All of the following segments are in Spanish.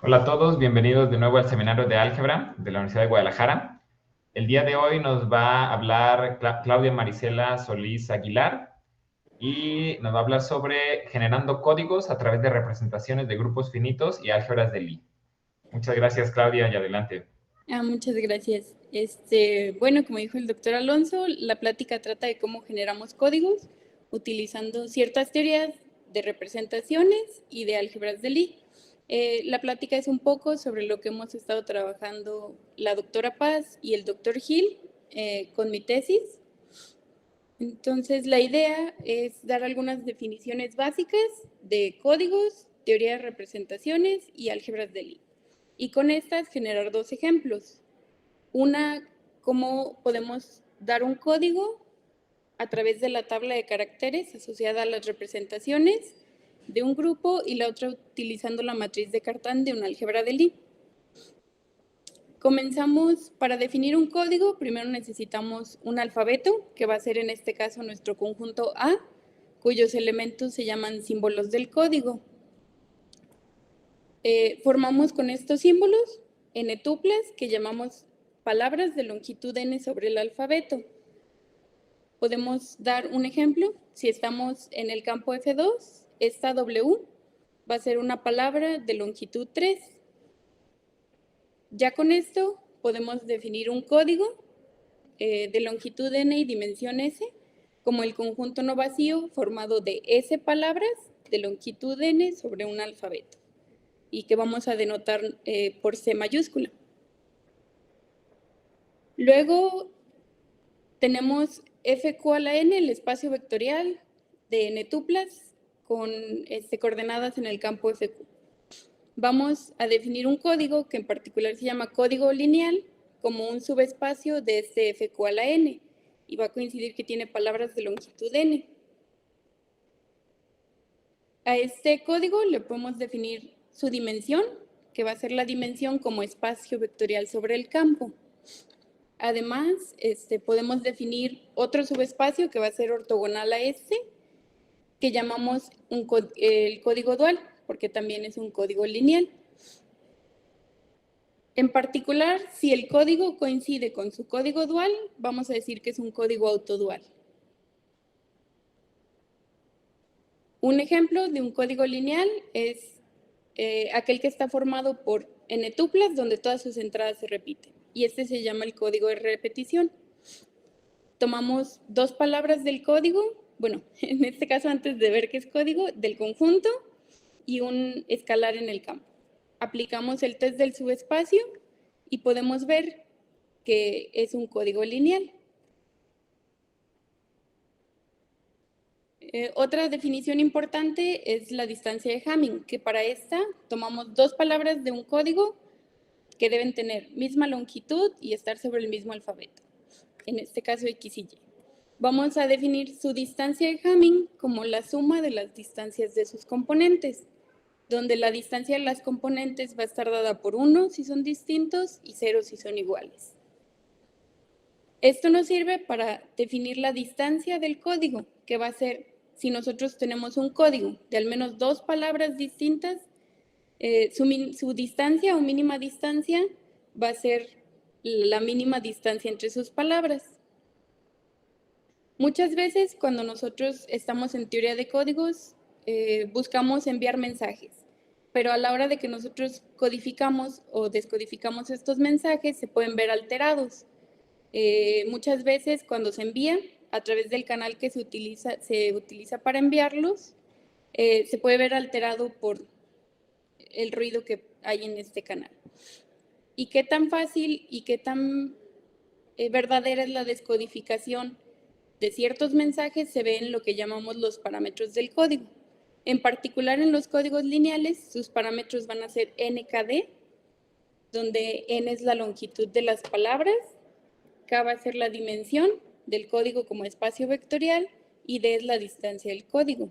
Hola a todos, bienvenidos de nuevo al seminario de álgebra de la Universidad de Guadalajara. El día de hoy nos va a hablar Claudia Marisela Solís Aguilar y nos va a hablar sobre generando códigos a través de representaciones de grupos finitos y álgebras de Lie. Muchas gracias, Claudia, y adelante. Muchas gracias. Bueno, como dijo el doctor Alonso, la plática trata de cómo generamos códigos utilizando ciertas teorías de representaciones y de álgebras de Lie. La plática es un poco sobre lo que hemos estado trabajando la doctora Paz y el doctor Gil con mi tesis. Entonces, la idea es dar algunas definiciones básicas de códigos, teoría de representaciones y álgebras de Lie. Y con estas generar dos ejemplos. Una, cómo podemos dar un código a través de la tabla de caracteres asociada a las representaciones de un grupo y la otra utilizando la matriz de Cartan de una álgebra de Lie. Comenzamos, para definir un código, primero necesitamos un alfabeto, que va a ser en este caso nuestro conjunto A, cuyos elementos se llaman símbolos del código. Formamos con estos símbolos n tuplas que llamamos palabras de longitud n sobre el alfabeto. Podemos dar un ejemplo. Si estamos en el campo F2, esta W va a ser una palabra de longitud 3. Ya con esto podemos definir un código de longitud n y dimensión s como el conjunto no vacío formado de s palabras de longitud n sobre un alfabeto y que vamos a denotar por C mayúscula. Luego tenemos F igual a n, el espacio vectorial de n tuplas con coordenadas en el campo FQ. Vamos a definir un código que en particular se llama código lineal como un subespacio de este F igual a n y va a coincidir que tiene palabras de longitud n. A este código le podemos definir su dimensión, que va a ser la dimensión como espacio vectorial sobre el campo. Además, podemos definir otro subespacio que va a ser ortogonal a este, que llamamos el código dual, porque también es un código lineal. En particular, si el código coincide con su código dual, vamos a decir que es un código autodual. Un ejemplo de un código lineal es aquel que está formado por n tuplas, donde todas sus entradas se repiten. Y este se llama el código de repetición. Tomamos dos palabras del código, bueno, en este caso antes de ver qué es código, del conjunto y un escalar en el campo. Aplicamos el test del subespacio y podemos ver que es un código lineal. Otra definición importante es la distancia de Hamming, que para esta tomamos dos palabras de un código que deben tener misma longitud y estar sobre el mismo alfabeto, en este caso X y Y. Vamos a definir su distancia de Hamming como la suma de las distancias de sus componentes, donde la distancia de las componentes va a estar dada por 1 si son distintos y 0 si son iguales. Esto nos sirve para definir la distancia del código, que va a ser, si nosotros tenemos un código de al menos dos palabras distintas, su distancia o mínima distancia va a ser la mínima distancia entre sus palabras. Muchas veces cuando nosotros estamos en teoría de códigos, buscamos enviar mensajes, pero a la hora de que nosotros codificamos o descodificamos estos mensajes, se pueden ver alterados. Muchas veces cuando se envía a través del canal que se utiliza para enviarlos, se puede ver alterado por el ruido que hay en este canal. ¿Y qué tan fácil y qué tan verdadera es la descodificación de ciertos mensajes? Se ve en lo que llamamos los parámetros del código. En particular en los códigos lineales, sus parámetros van a ser nkd, donde n es la longitud de las palabras, k va a ser la dimensión del código como espacio vectorial y d es la distancia del código.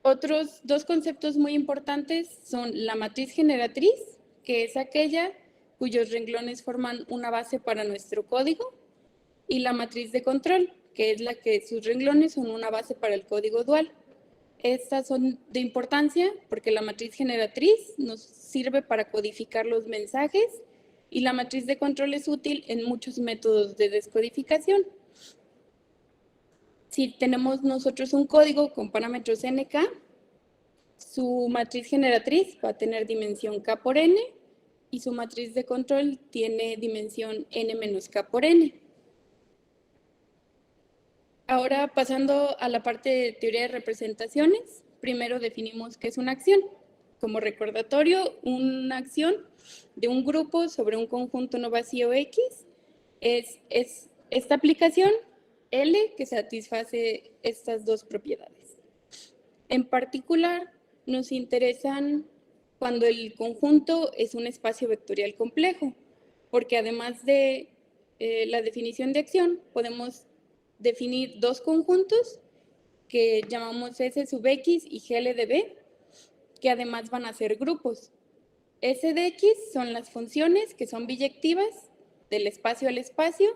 Otros dos conceptos muy importantes son la matriz generatriz, que es aquella cuyos renglones forman una base para nuestro código, y la matriz de control, que es la que sus renglones son una base para el código dual. Estas son de importancia porque la matriz generatriz nos sirve para codificar los mensajes y la matriz de control es útil en muchos métodos de descodificación. Si tenemos nosotros un código con parámetros NK, su matriz generatriz va a tener dimensión K por N y su matriz de control tiene dimensión N menos K por N. Ahora, pasando a la parte de teoría de representaciones, primero definimos qué es una acción. Como recordatorio, una acción de un grupo sobre un conjunto no vacío X es esta aplicación L que satisface estas dos propiedades. En particular, nos interesan cuando el conjunto es un espacio vectorial complejo, porque además de la definición de acción, podemos definir dos conjuntos que llamamos S sub X y GL de B, que además van a ser grupos. S de X son las funciones que son biyectivas del espacio al espacio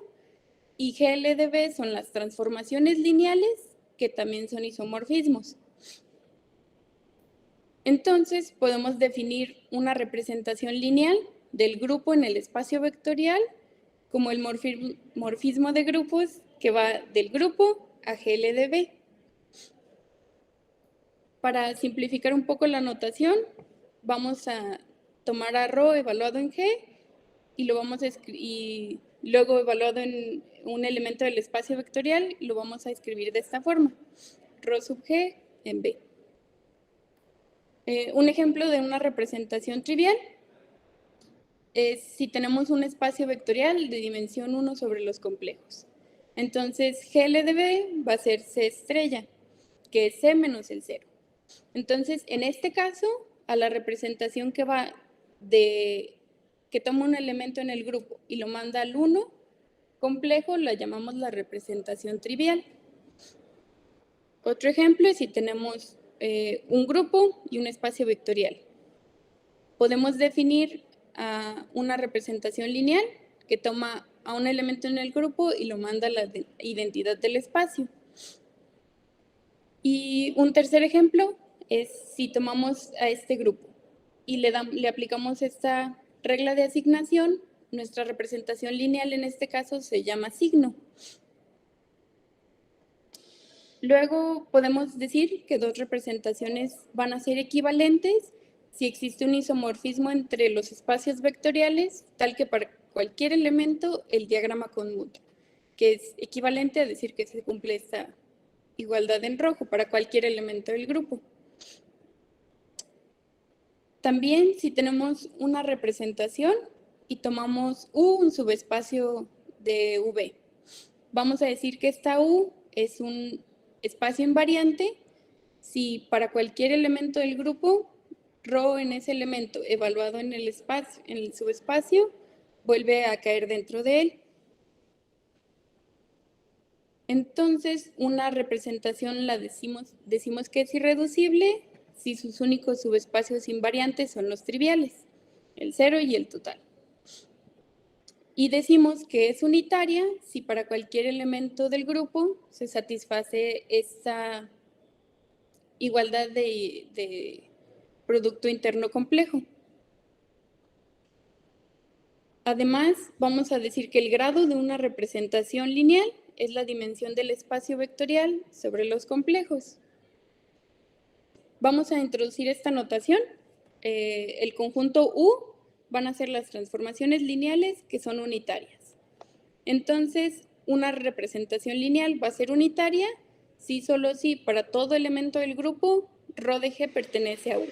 y GL de B son las transformaciones lineales que también son isomorfismos. Entonces podemos definir una representación lineal del grupo en el espacio vectorial como el morfismo de grupos que va del grupo a GL de B. Para simplificar un poco la notación, vamos a tomar a ρ evaluado en G y lo vamos a y luego evaluado en un elemento del espacio vectorial, lo vamos a escribir de esta forma, ρ sub G en B. Un ejemplo de una representación trivial es si tenemos un espacio vectorial de dimensión 1 sobre los complejos. Entonces, GL de B va a ser C estrella, que es C menos el 0. Entonces, en este caso, a la representación que va que toma un elemento en el grupo y lo manda al 1 complejo, la llamamos la representación trivial. Otro ejemplo es si tenemos un grupo y un espacio vectorial. Podemos definir una representación lineal que toma a un elemento en el grupo y lo manda a la identidad del espacio. Y un tercer ejemplo es si tomamos a este grupo y le aplicamos esta regla de asignación, nuestra representación lineal en este caso se llama signo. Luego podemos decir que dos representaciones van a ser equivalentes si existe un isomorfismo entre los espacios vectoriales, tal que para cualquier elemento el diagrama conmuta, que es equivalente a decir que se cumple esta igualdad en rojo para cualquier elemento del grupo. También si tenemos una representación y tomamos U, un subespacio de V, vamos a decir que esta U es un espacio invariante si para cualquier elemento del grupo, ρ en ese elemento evaluado en el espacio, en el subespacio, vuelve a caer dentro de él. Entonces, una representación la decimos que es irreducible si sus únicos subespacios invariantes son los triviales, el 0 y el total. Y decimos que es unitaria si para cualquier elemento del grupo se satisface esta igualdad de producto interno complejo. Además, vamos a decir que el grado de una representación lineal es la dimensión del espacio vectorial sobre los complejos. Vamos a introducir esta notación. El conjunto U van a ser las transformaciones lineales que son unitarias. Entonces, una representación lineal va a ser unitaria si solo si para todo elemento del grupo ρ de G pertenece a U.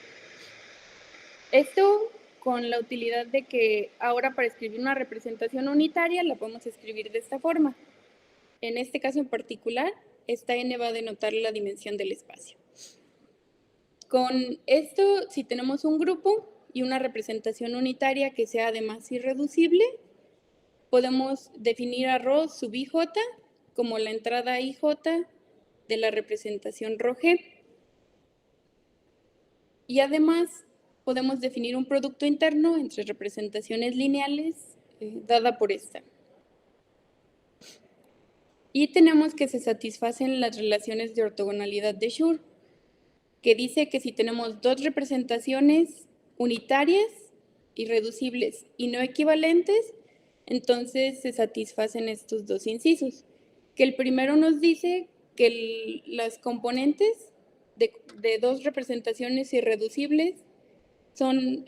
Esto con la utilidad de que ahora para escribir una representación unitaria la podemos escribir de esta forma. En este caso en particular, esta n va a denotar la dimensión del espacio. Con esto, si tenemos un grupo y una representación unitaria que sea además irreducible, podemos definir a ρ sub ij como la entrada ij de la representación ρg. Y además, podemos definir un producto interno entre representaciones lineales dada por esta. Y tenemos que se satisfacen las relaciones de ortogonalidad de Schur. que dice que si tenemos dos representaciones unitarias, irreducibles y no equivalentes, entonces se satisfacen estos dos incisos. Que el primero nos dice que las componentes de dos representaciones irreducibles son,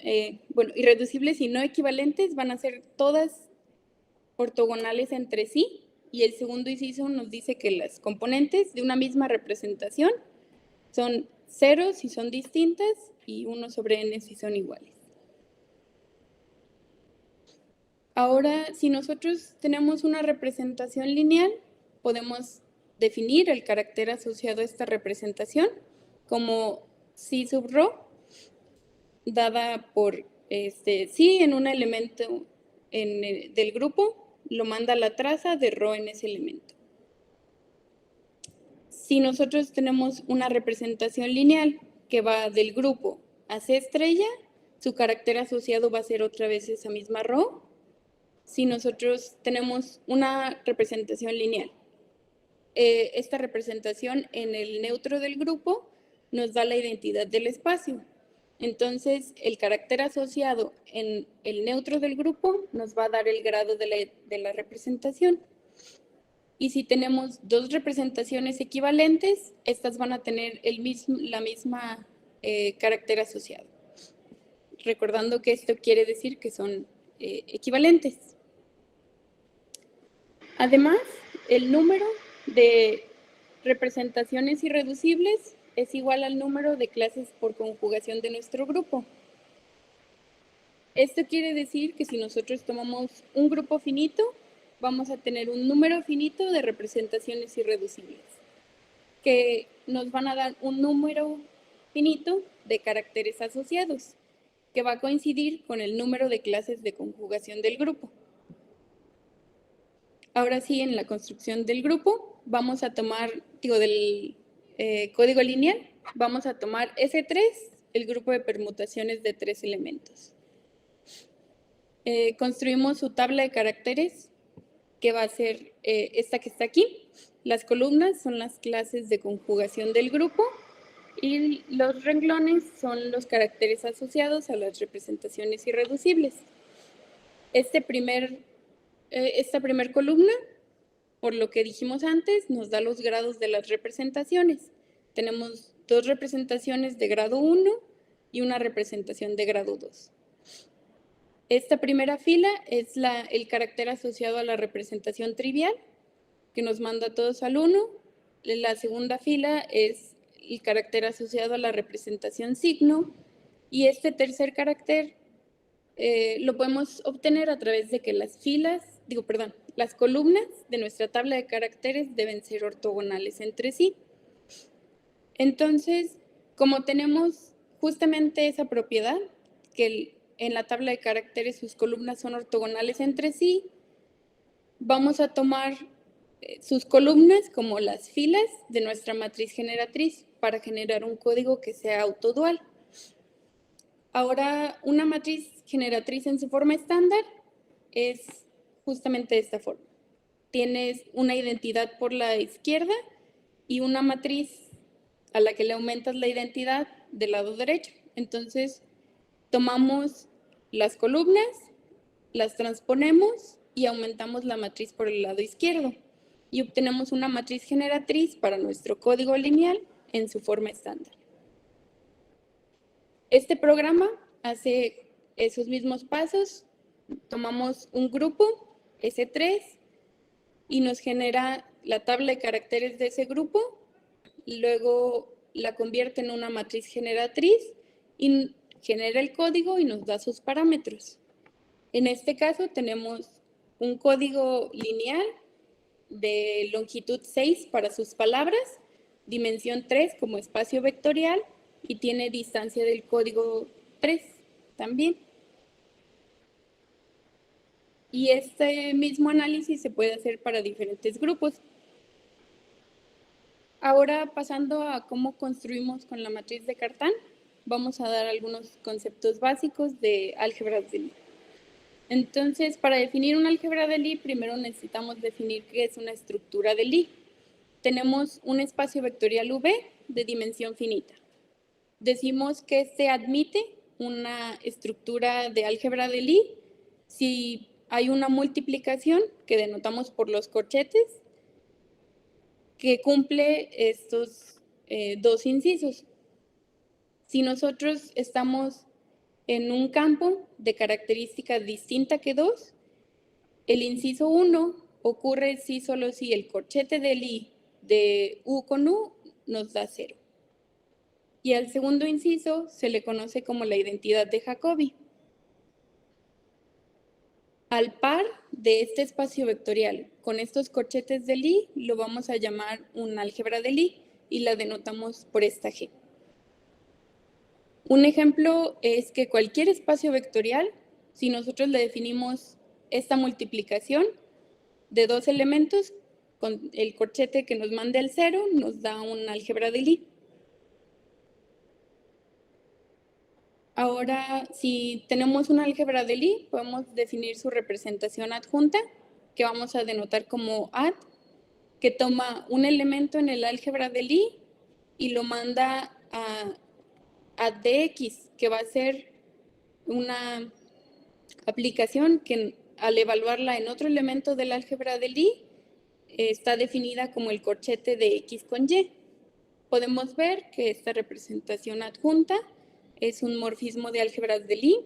irreducibles y no equivalentes van a ser todas ortogonales entre sí, y el segundo inciso nos dice que las componentes de una misma representación son 0 si son distintas y 1 sobre n si son iguales. Ahora, si nosotros tenemos una representación lineal, podemos definir el carácter asociado a esta representación como psi sub rho, dada por psi en un elemento del grupo, lo manda a la traza de rho en ese elemento. Si nosotros tenemos una representación lineal que va del grupo a C estrella, su carácter asociado va a ser otra vez esa misma rho. Si nosotros tenemos una representación lineal, esta representación en el neutro del grupo nos da la identidad del espacio. Entonces, el carácter asociado en el neutro del grupo nos va a dar el grado de la representación. Y si tenemos dos representaciones equivalentes, estas van a tener la misma carácter asociado. Recordando que esto quiere decir que son equivalentes. Además, el número de representaciones irreducibles es igual al número de clases por conjugación de nuestro grupo. Esto quiere decir que si nosotros tomamos un grupo finito, vamos a tener un número finito de representaciones irreducibles, que nos van a dar un número finito de caracteres asociados, que va a coincidir con el número de clases de conjugación del grupo. Ahora sí, en la construcción del grupo, vamos a tomar, del código lineal, vamos a tomar S3, el grupo de permutaciones de 3 elementos. Construimos su tabla de caracteres, que va a ser esta que está aquí. Las columnas son las clases de conjugación del grupo y los renglones son los caracteres asociados a las representaciones irreducibles. Esta primer columna, por lo que dijimos antes, nos da los grados de las representaciones. Tenemos dos representaciones de grado 1 y una representación de grado 2. Esta primera fila es el carácter asociado a la representación trivial, que nos manda a todos al 1. La segunda fila es el carácter asociado a la representación signo. Y este tercer carácter lo podemos obtener a través de que las columnas de nuestra tabla de caracteres deben ser ortogonales entre sí. Entonces, como tenemos justamente esa propiedad, que en la tabla de caracteres sus columnas son ortogonales entre sí, vamos a tomar sus columnas como las filas de nuestra matriz generatriz para generar un código que sea autodual. Ahora, una matriz generatriz en su forma estándar es justamente de esta forma. Tienes una identidad por la izquierda y una matriz a la que le aumentas la identidad del lado derecho. Entonces, tomamos las columnas, las transponemos y aumentamos la matriz por el lado izquierdo. Y obtenemos una matriz generatriz para nuestro código lineal en su forma estándar. Este programa hace esos mismos pasos. Tomamos un grupo, S3, y nos genera la tabla de caracteres de ese grupo, luego la convierte en una matriz generatriz y genera el código y nos da sus parámetros. En este caso tenemos un código lineal de longitud 6 para sus palabras, dimensión 3 como espacio vectorial y tiene distancia del código 3 también. Y este mismo análisis se puede hacer para diferentes grupos. Ahora, pasando a cómo construimos con la matriz de Cartan, vamos a dar algunos conceptos básicos de álgebras de Lie. Entonces, para definir una álgebra de Lie, primero necesitamos definir qué es una estructura de Lie. Tenemos un espacio vectorial V de dimensión finita. decimos que se admite una estructura de álgebra de Lie si hay una multiplicación que denotamos por los corchetes que cumple estos dos incisos. Si nosotros estamos en un campo de característica distinta que 2, el inciso 1 ocurre si solo si el corchete de Lie de U con U nos da 0. Y al segundo inciso se le conoce como la identidad de Jacobi. Al par de este espacio vectorial con estos corchetes de Lie, lo vamos a llamar un álgebra de Lie y la denotamos por esta G. Un ejemplo es que cualquier espacio vectorial, si nosotros le definimos esta multiplicación de dos elementos, con el corchete que nos mande el 0, nos da un álgebra de Lie. Ahora, si tenemos un álgebra de Lie, podemos definir su representación adjunta, que vamos a denotar como add, que toma un elemento en el álgebra de Lie y lo manda a add(x), que va a ser una aplicación que al evaluarla en otro elemento del álgebra de Lie, está definida como el corchete de x con y. Podemos ver que esta representación adjunta es un morfismo de álgebras de Lie.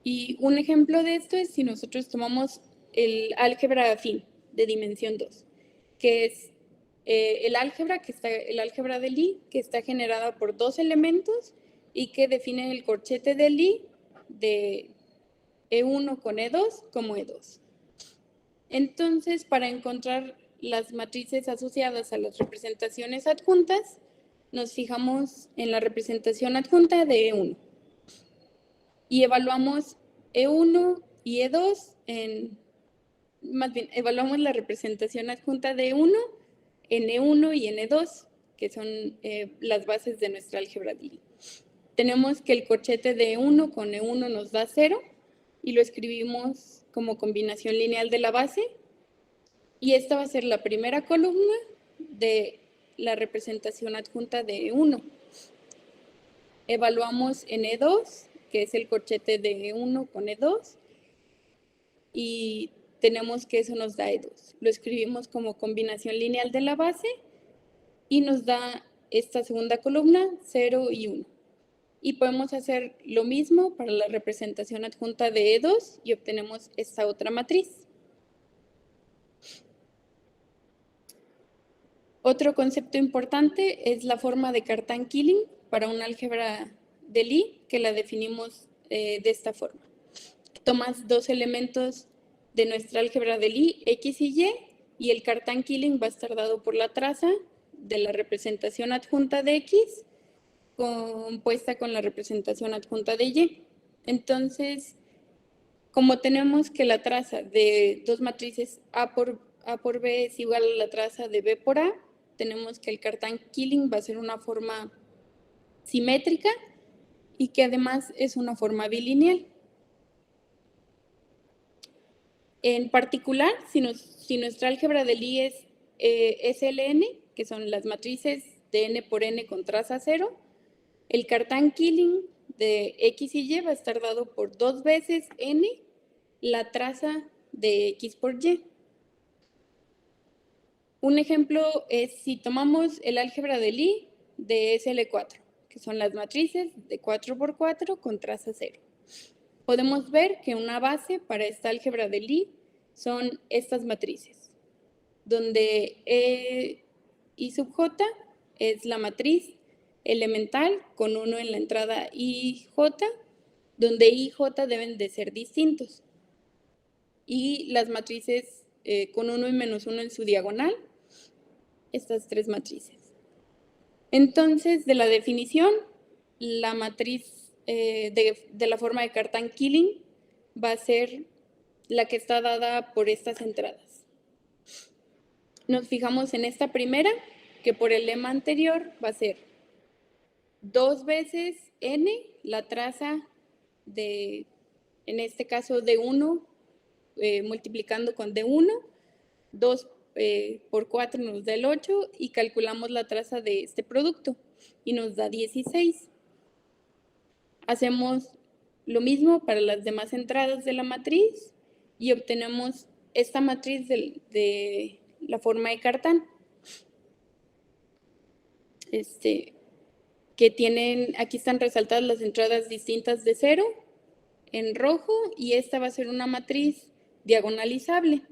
Y un ejemplo de esto es si nosotros tomamos el álgebra afín de dimensión 2, que es el álgebra de Lie, que está generada por dos elementos y que define el corchete de Lie de E1 con E2 como E2. Entonces, para encontrar las matrices asociadas a las representaciones adjuntas, nos fijamos en la representación adjunta de E1 y evaluamos E1 y E2 evaluamos la representación adjunta de E1 en E1 y en E2, que son las bases de nuestra álgebra de Lie. Tenemos que el corchete de E1 con E1 nos da 0 y lo escribimos como combinación lineal de la base. Y esta va a ser la primera columna de la representación adjunta de E1. Evaluamos en E2, que es el corchete de E1 con E2, y tenemos que eso nos da E2. Lo escribimos como combinación lineal de la base y nos da esta segunda columna, 0 y 1. Y podemos hacer lo mismo para la representación adjunta de E2 y obtenemos esta otra matriz. Otro concepto importante es la forma de Cartan-Killing para un álgebra de Lie, que la definimos de esta forma. Tomas dos elementos de nuestra álgebra de Lie, X y Y el Cartan-Killing va a estar dado por la traza de la representación adjunta de X compuesta con la representación adjunta de Y. Entonces, como tenemos que la traza de dos matrices A por B es igual a la traza de B por A, tenemos que el Cartan-Killing va a ser una forma simétrica y que además es una forma bilineal. En particular, si nuestra álgebra de Lie es SLN, que son las matrices de n por n con traza 0, el Cartan-Killing de X y Y va a estar dado por 2 veces n la traza de X por Y. Un ejemplo es si tomamos el álgebra de Lie de SL4, que son las matrices de 4 por 4 con traza 0. Podemos ver que una base para esta álgebra de Lie son estas matrices, donde E y sub J es la matriz elemental con 1 en la entrada IJ, donde I y J deben de ser distintos. Y las matrices con 1 y menos 1 en su diagonal, estas tres matrices. Entonces, de la definición, la matriz de la forma de Cartan-Killing va a ser la que está dada por estas entradas. Nos fijamos en esta primera, que por el lema anterior va a ser 2 veces n, la traza de, en este caso, D1, multiplicando con D1, 2 por 4 nos da el 8 y calculamos la traza de este producto y nos da 16. Hacemos lo mismo para las demás entradas de la matriz y obtenemos esta matriz de la forma de Cartan. Que tienen, aquí están resaltadas las entradas distintas de 0 en rojo y esta va a ser una matriz diagonalizable.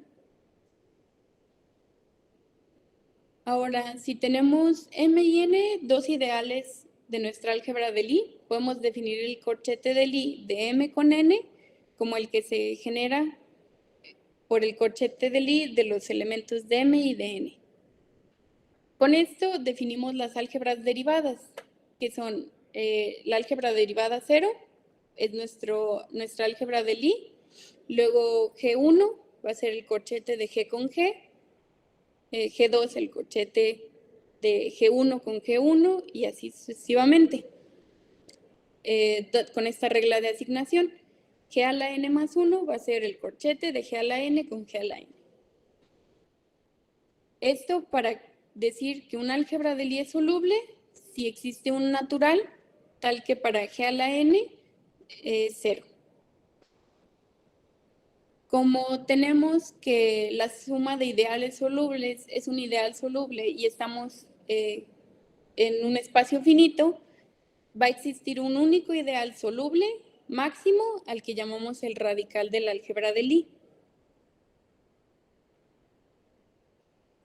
Ahora, si tenemos M y N, dos ideales de nuestra álgebra de Lie, podemos definir el corchete de Lie de M con N como el que se genera por el corchete de Lie de los elementos de M y de N. Con esto definimos las álgebras derivadas, que son la álgebra derivada 0, es nuestra álgebra de Lie. Luego G1 va a ser el corchete de G con G. G2 el corchete de G1 con G1 y así sucesivamente. Con esta regla de asignación, G a la N más 1 va a ser el corchete de G a la N con G a la N. Esto para decir que una álgebra de Lie es soluble si existe un natural tal que para G a la N es 0. Como tenemos que la suma de ideales solubles es un ideal soluble y estamos en un espacio finito, va a existir un único ideal soluble máximo al que llamamos el radical de la álgebra de Lie.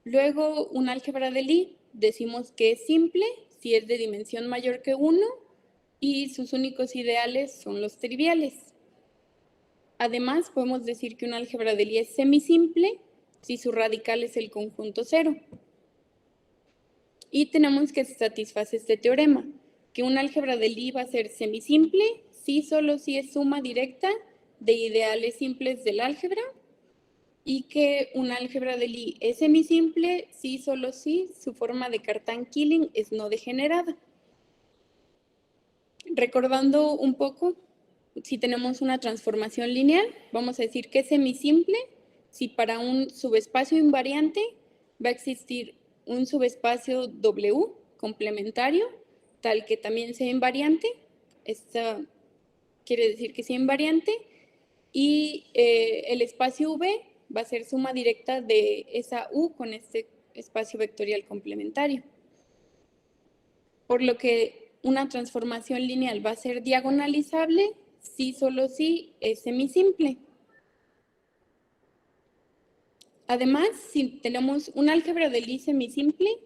Luego, una álgebra de Lie decimos que es simple si es de dimensión mayor que 1 y sus únicos ideales son los triviales. Además, podemos decir que una álgebra de Lie es semisimple si su radical es el conjunto 0. Y tenemos que satisfacer este teorema, que una álgebra de Lie va a ser semisimple si solo si es suma directa de ideales simples del álgebra y que una álgebra de Lie es semisimple si solo si su forma de Cartan-Killing es no degenerada. Recordando un poco, si tenemos una transformación lineal, vamos a decir que es semisimple si para un subespacio invariante va a existir un subespacio W complementario, tal que también sea invariante. Esta quiere decir que sea invariante. Y el espacio V va a ser suma directa de esa U con este espacio vectorial complementario. Por lo que una transformación lineal va a ser diagonalizable si solo si es semisimple. Además, si tenemos una álgebra de Lie semisimple,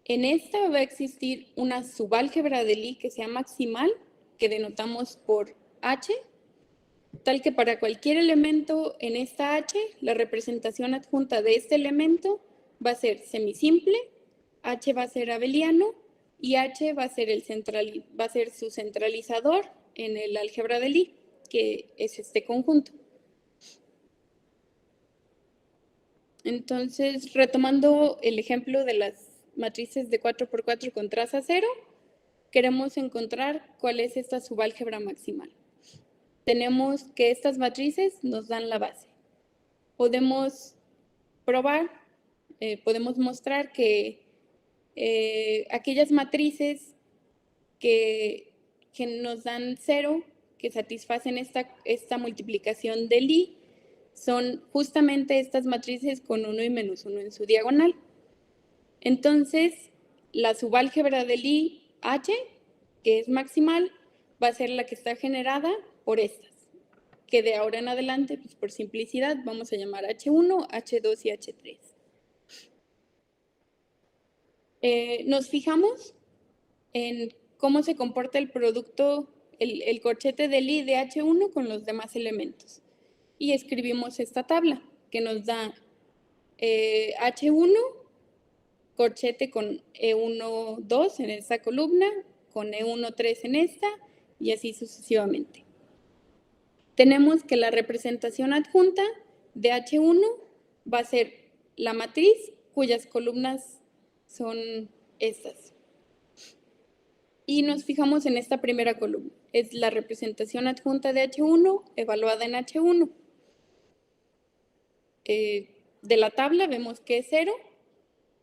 en esta va a existir una subálgebra de Lie que sea maximal, que denotamos por H, tal que para cualquier elemento en esta H, la representación adjunta de este elemento va a ser semisimple, H va a ser abeliano y H va a ser su centralizador en el álgebra de Lie, que es este conjunto. Entonces, retomando el ejemplo de las matrices de 4×4 con traza 0, queremos encontrar cuál es esta subálgebra maximal. Tenemos que estas matrices nos dan la base. Podemos probar, podemos mostrar que aquellas matrices que nos dan 0, que satisfacen esta multiplicación de Lie, son justamente estas matrices con 1 y menos 1 en su diagonal. Entonces, la subálgebra de Lie H, que es maximal, va a ser la que está generada por estas, que de ahora en adelante, pues por simplicidad, vamos a llamar H1, H2 y H3. Nos fijamos en cómo se comporta el producto, el corchete de Lie de H1 con los demás elementos. Y escribimos esta tabla que nos da H1, corchete con E1, 2 en esta columna, con E1, 3 en esta, y así sucesivamente. Tenemos que la representación adjunta de H1 va a ser la matriz cuyas columnas son estas. Y nos fijamos en esta primera columna. Es la representación adjunta de H1 evaluada en H1. de la tabla vemos que es 0,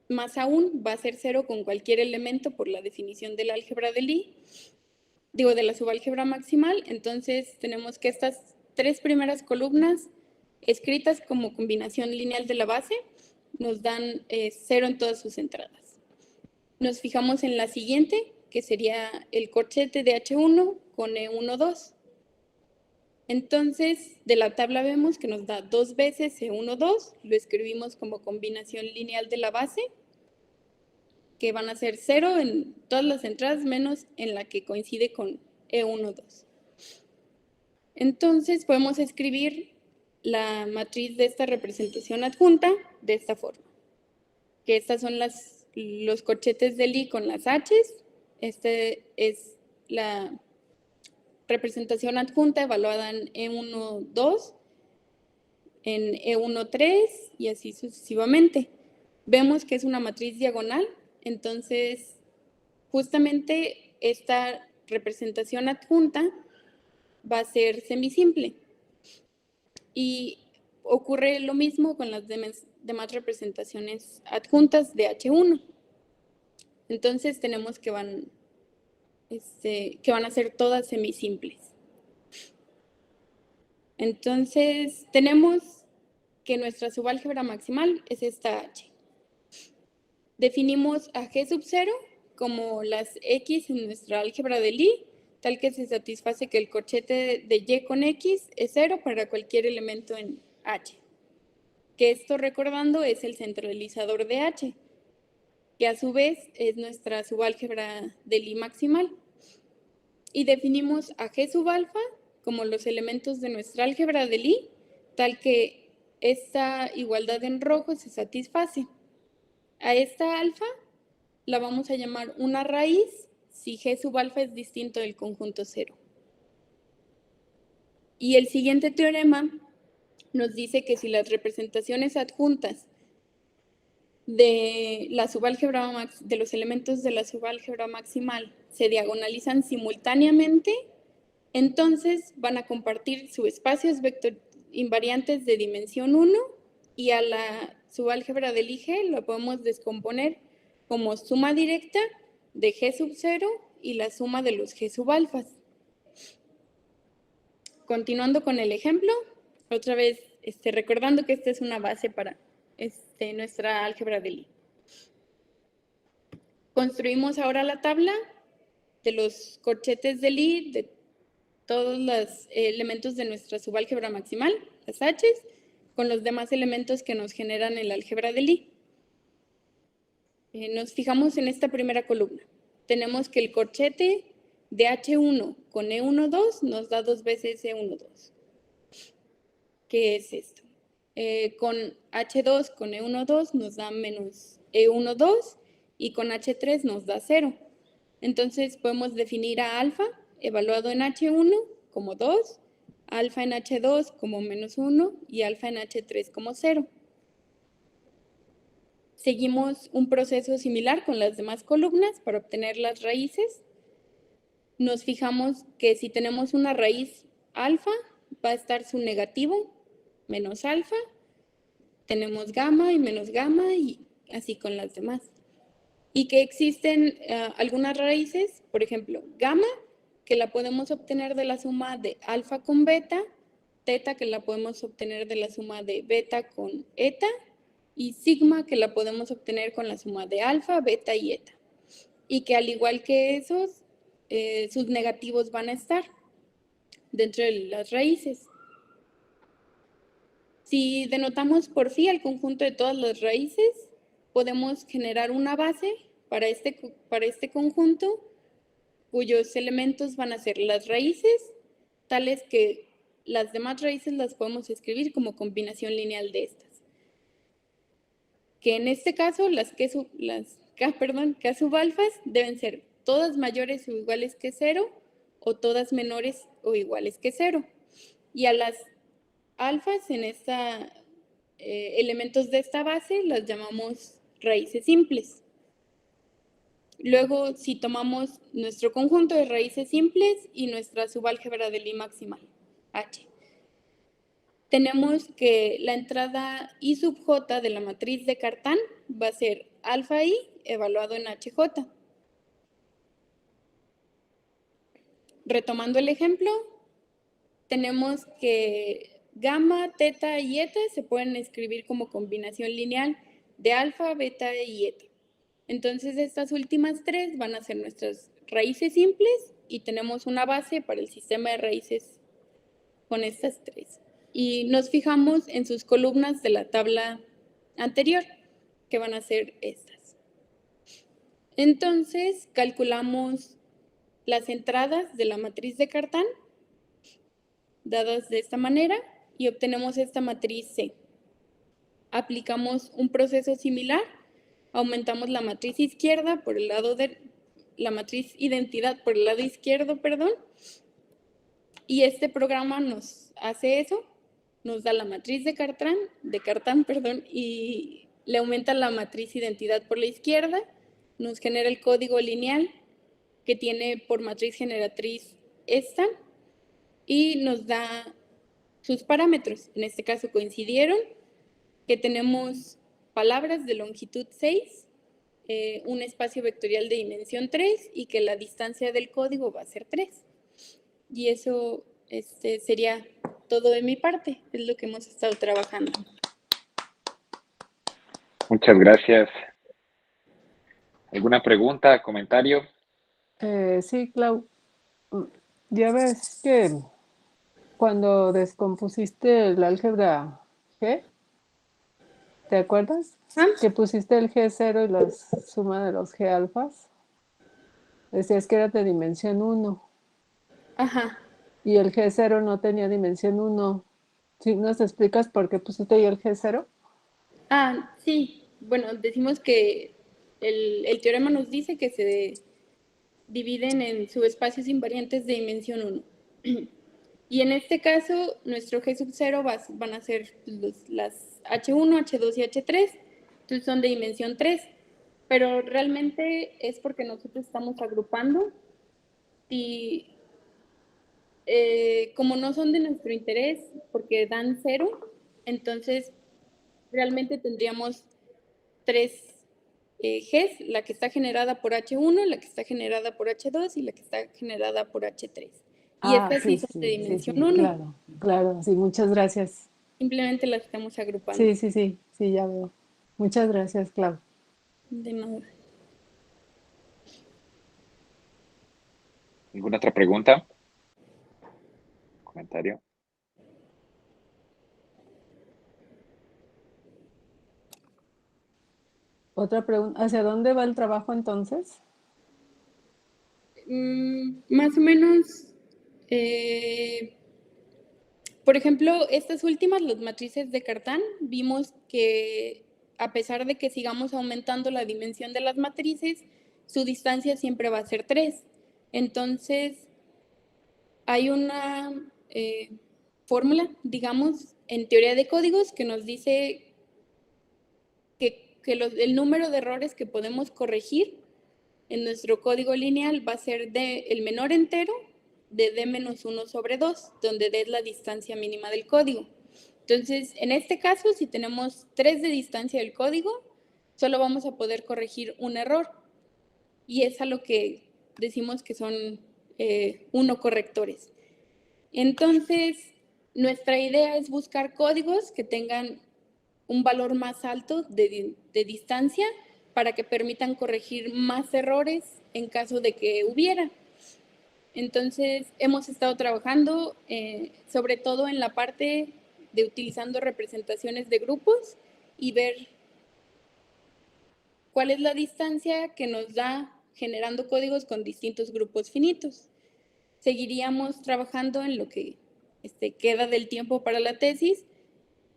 más aún va a ser 0 con cualquier elemento por la definición del álgebra de Lie, de la subálgebra maximal. Entonces tenemos que estas 3 primeras columnas escritas como combinación lineal de la base nos dan 0 en todas sus entradas. Nos fijamos en la siguiente, que sería el corchete de H1 con E12. Entonces, de la tabla vemos que nos da 2 veces E12, lo escribimos como combinación lineal de la base, que van a ser 0 en todas las entradas, menos en la que coincide con E12. Entonces, podemos escribir la matriz de esta representación adjunta de esta forma, que estas son los corchetes de Lie con las H's. Este es la representación adjunta evaluada en E12, en E13 y así sucesivamente. Vemos que es una matriz diagonal, entonces justamente esta representación adjunta va a ser semisimple. Y ocurre lo mismo con las demás representaciones adjuntas de H1. Entonces tenemos que van a ser todas semisimples. Entonces tenemos que nuestra subálgebra maximal es esta H. Definimos a G sub 0 como las X en nuestra álgebra de Lie, tal que se satisface que el corchete de Y con X es 0 para cualquier elemento en H. Que esto, recordando, es el centralizador de H, que a su vez es nuestra subálgebra de Lie maximal. Y definimos a G sub alfa como los elementos de nuestra álgebra de Lie, tal que esta igualdad en rojo se satisface. A esta alfa la vamos a llamar una raíz si G sub alfa es distinto del conjunto 0. Y el siguiente teorema nos dice que si las representaciones adjuntas de los elementos de la subálgebra maximal se diagonalizan simultáneamente, entonces van a compartir subespacios invariantes de dimensión 1 y a la subálgebra del Lie lo podemos descomponer como suma directa de G sub 0 y la suma de los G sub alfas. Continuando con el ejemplo, otra vez recordando que esta es una base para nuestra álgebra de Lie. Construimos ahora la tabla de los corchetes de Lie, de todos los elementos de nuestra subálgebra maximal, las H's, con los demás elementos que nos generan el álgebra de Lie. Nos fijamos en esta primera columna. Tenemos que el corchete de H1 con E12 nos da 2 veces E12. ¿Qué es esto? Con H2 con E12 nos da menos E12 y con H3 nos da 0. Entonces podemos definir a alfa evaluado en H1 como 2, alfa en H2 como menos 1 y alfa en H3 como 0. Seguimos un proceso similar con las demás columnas para obtener las raíces. Nos fijamos que si tenemos una raíz alfa, va a estar su negativo, menos alfa. Tenemos gamma y menos gamma y así con las demás. Y que existen algunas raíces, por ejemplo, gamma, que la podemos obtener de la suma de alfa con beta, teta, que la podemos obtener de la suma de beta con eta, y sigma, que la podemos obtener con la suma de alfa, beta y eta. Y que al igual que esos, sus negativos van a estar dentro de las raíces. Si denotamos por phi al conjunto de todas las raíces, podemos generar una base para este conjunto, cuyos elementos van a ser las raíces, tales que las demás raíces las podemos escribir como combinación lineal de estas. Que en este caso las K sub alfas deben ser todas mayores o iguales que 0 o todas menores o iguales que 0. Y a las alfas en elementos de esta base las llamamos raíces simples. Luego, si tomamos nuestro conjunto de raíces simples y nuestra subálgebra de Lie maximal, H. tenemos que la entrada I sub J de la matriz de Cartan va a ser alfa I evaluado en HJ. Retomando el ejemplo, tenemos que gamma, teta y eta se pueden escribir como combinación lineal de alfa, beta y eta. Entonces, estas últimas tres van a ser nuestras raíces simples y tenemos una base para el sistema de raíces con estas tres. Y nos fijamos en sus columnas de la tabla anterior, que van a ser estas. Entonces, calculamos las entradas de la matriz de Cartan, dadas de esta manera, y obtenemos esta matriz C. Aplicamos un proceso similar, aumentamos la matriz izquierda por el lado de la matriz identidad por el lado izquierdo, perdón, y este programa nos hace eso, nos da la matriz de Cartan, y le aumenta la matriz identidad por la izquierda, nos genera el código lineal que tiene por matriz generatriz esta, y nos da sus parámetros. En este caso coincidieron, que tenemos palabras de longitud 6, un espacio vectorial de dimensión 3 y que la distancia del código va a ser 3. Y eso sería todo de mi parte, es lo que hemos estado trabajando. Muchas gracias. ¿Alguna pregunta, comentario? Sí, Clau. Ya ves que cuando descompusiste el álgebra G, ¿te acuerdas? Que pusiste el G0 y la suma de los G alfas. Decías que era de dimensión 1. Ajá. Y el G0 no tenía dimensión 1. ¿Sí nos explicas por qué pusiste ahí el G0? Ah, sí. Bueno, decimos que el teorema nos dice que se dividen en subespacios invariantes de dimensión 1. Y en este caso, nuestro G sub 0 van a ser las H1, H2 y H3, entonces son de dimensión 3, pero realmente es porque nosotros estamos agrupando y como no son de nuestro interés, porque dan 0, entonces realmente tendríamos 3 Gs, la que está generada por H1, la que está generada por H2 y la que está generada por H3. Y estas sí son de dimensión 1. Claro, sí, muchas gracias. Simplemente las estamos agrupando. Sí, ya veo. Muchas gracias, Clau. De nada. ¿Alguna otra pregunta? ¿Comentario? Otra pregunta, ¿hacia dónde va el trabajo entonces? Más o menos, por ejemplo, estas últimas, las matrices de Cartan, vimos que a pesar de que sigamos aumentando la dimensión de las matrices, su distancia siempre va a ser 3. Entonces, hay una fórmula, digamos, en teoría de códigos que nos dice que el número de errores que podemos corregir en nuestro código lineal va a ser el menor entero de d-1 sobre 2, donde d es la distancia mínima del código. Entonces, en este caso, si tenemos 3 de distancia del código, solo vamos a poder corregir un error. Y es a lo que decimos que son 1 correctores. Entonces, nuestra idea es buscar códigos que tengan un valor más alto de distancia para que permitan corregir más errores en caso de que hubiera. Entonces, hemos estado trabajando sobre todo en la parte de utilizando representaciones de grupos y ver cuál es la distancia que nos da generando códigos con distintos grupos finitos. Seguiríamos trabajando en lo que queda del tiempo para la tesis,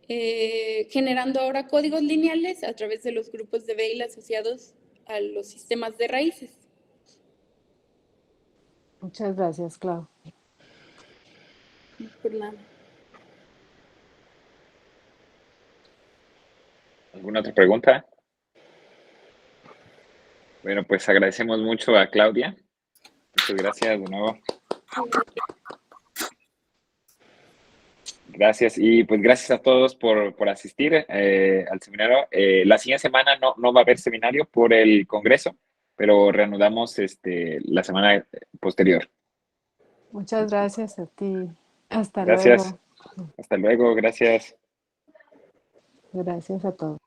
generando ahora códigos lineales a través de los grupos de Weil asociados a los sistemas de raíces. Muchas gracias, Clau. No por nada. ¿Alguna otra pregunta? Bueno, pues agradecemos mucho a Claudia. Muchas gracias de nuevo. Gracias. Y pues gracias a todos por asistir al seminario. La siguiente semana no va a haber seminario por el Congreso, pero reanudamos la semana posterior. Muchas gracias a ti. Hasta Gracias. luego. Hasta luego. Gracias. Gracias a todos.